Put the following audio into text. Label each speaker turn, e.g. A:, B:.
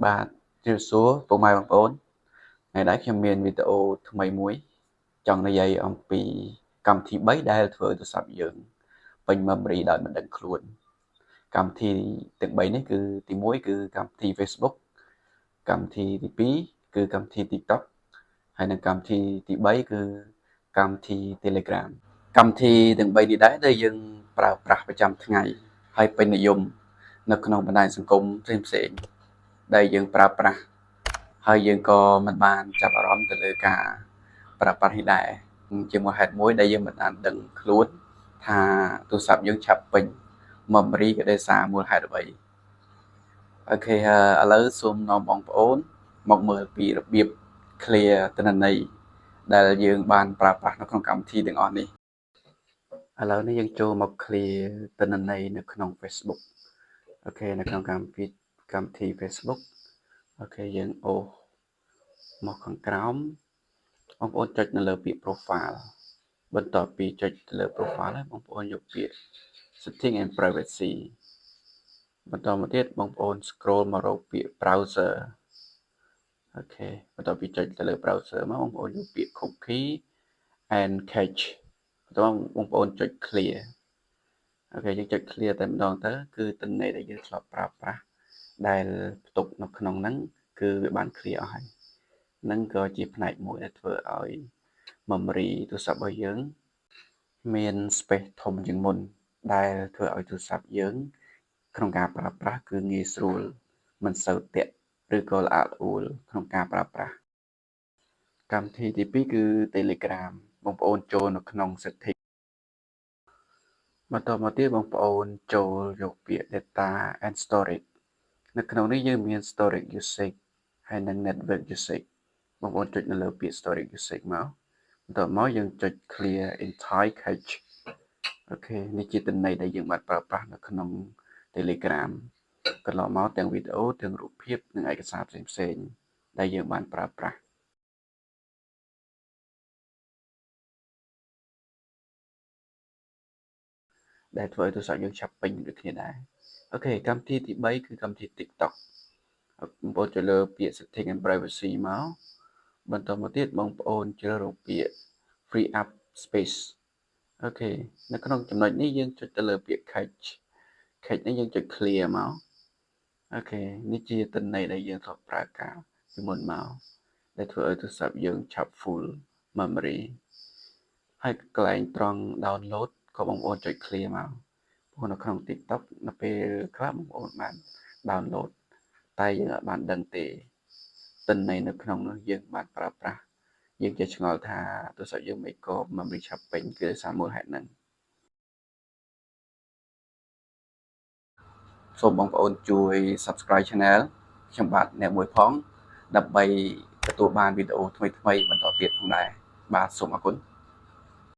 A: បាទជម្រាបសួរពុកម៉ែបងប្អូនថ្ងៃនេះខ្ញុំមានវីដេអូថ្មីមួយចង់និយាយអំពីកម្មវិធី3ដែលធ្វើឲ្យទូរស័ព្ទយើងពេញ memory ដោយមិនដឹងខ្លួនកម្មវិធីទាំង3នេះគឺទី1គឺកម្មវិធី Facebook កម្មវិធីទី2គឺកម្មវិធី TikTok ហើយនិងកម្មវិធីទី3គឺកម្មវិធី Telegram កម្មវិធីទាំង3នេះដែរដែលយើងប្រើប្រាស់ប្រចាំថ្ងៃហើយពេញនិយមនៅក្នុងបណ្ដាញសង្គមផ្សេងៗដែលយើងប្រើប្រាស់ហើយយើងក៏មិនបានចាប់អារម្មណ៍ទៅលើការប្រើប្រាស់នេះដែរជាមួយហេតុមួយដែលយើងមិនបានដឹងខ្លួនថាទូរស័ព្ទយើងឆាប់ពេញ memory ក៏ដោយសារមូលហេតុអ្វីអូខេឥឡូវសូមនាំបងប្អូនមកមើលពីរបៀប clear ទិន្នន័យដែលយើងបានប្រើប្រាស់នៅក្នុងកម្មវិធីទាំងអស់នេះឥឡូវនេះយើងចូលមក clear ទិន្នន័យនៅក្នុង Facebook អូខេនៅក្នុងកម្មវិធី Facebook អូខេយើងអូសមកខាងក្រោមបងប្អូនចុចនៅលើពាក្យ profile បន្ទាប់ពីចុចទៅលើ profile ហើយបងប្អូនយកពាក្យ setting and privacy បន្តមកទៀតបងប្អូន scroll មករកពាក្យ browser អូខេបន្ទាប់ពីចុចទៅលើ browser មកបងប្អូនយកពាក្យ cookie and cache បន្តបងប្អូនចុច clear អូខេយើងចុច clear តែម្ដងទៅគឺទិន្នន័យដែលយើងធ្លាប់ប្រើប្រាស់ដែលផ្ទុកនៅក្នុងហ្នឹងគឺវាបាន clear អស់ហើយនឹងក៏ជាផ្នែកមួយដែលធ្វើឲ្យ memory ទូរស័ព្ទរបស់យើងមាន space ធំជាងមុនដែលធ្វើឲ្យទូរស័ព្ទយើងក្នុងការប្រើប្រាស់គឺងាយស្រួលមិនសូវទាក់ឬក៏ល្អល្អួលក្នុងការប្រើប្រាស់កម្មវិធីទី2គឺ Telegram បងប្អូនចូលនៅក្នុង setting បន្តមកទៀតបងប្អូនចូលយកពាក្យ data and storage នៅក្នុងនេះយើងមាន storage usage ហើយនិង network usage បងប្អូនចុចនៅលើពាក្យ storage usage មកបន្ទាប់មកយើងចុច clear entire cache អូខេនេះជាទិន្នន័យដែលយើងបានប្រើប្រាស់នៅក្នុង Telegram កន្លងមកទាំងវីដេអូទាំងរូបភាពនិងឯកសារផ្សេងៗដែលយើងបានប្រើប្រាស់ដែលធ្វើឲ្យទូរស័ព្ទយើងឆាប់ពេញដូចគ្នាដែរអូខេកម្មវិធីទី3គឺកម្មវិធី TikTok បងប្អូនចុចលើពាក្យ setting and privacy មកបន្តមកទៀតបងប្អូនជ្រើសរើសពាក្យ free up space អូខេនៅក្នុងចំណុចនេះយើងចុចទៅលើពាក្យ cache នេះយើងចុច clear មកអូខេនេះជាទិន្នន័យដែលយើងធ្លាប់ប្រើកាលពីមុនមកដែលធ្វើឲ្យទូរស័ព្ទយើងឆាប់ full memory ហើយកន្លែងត្រង់ download ក៏បងប្អូនចុច clear មកព្រោះនៅក្នុង TikTok នៅពេលខ្លះបងប្អូនបាន download តែយើងអាចបានដឹងទេទិន្នន័យនៅក្នុងនោះយើងបានប្រើប្រាស់យើងចេះឆ្ងល់ថាទូរស័ព្ទយើងមិនក៏ memory ឆាប់ពេញគឺដោយសារមូលហេតុហ្នឹងសូមបងប្អូនជួយ subscribe channel ខ្ញុំបាទអ្នកមួយផងដើម្បីទទួលបានវីដេអូថ្មីៗបន្តទៀតផងដែរបាទសូមអរគុណ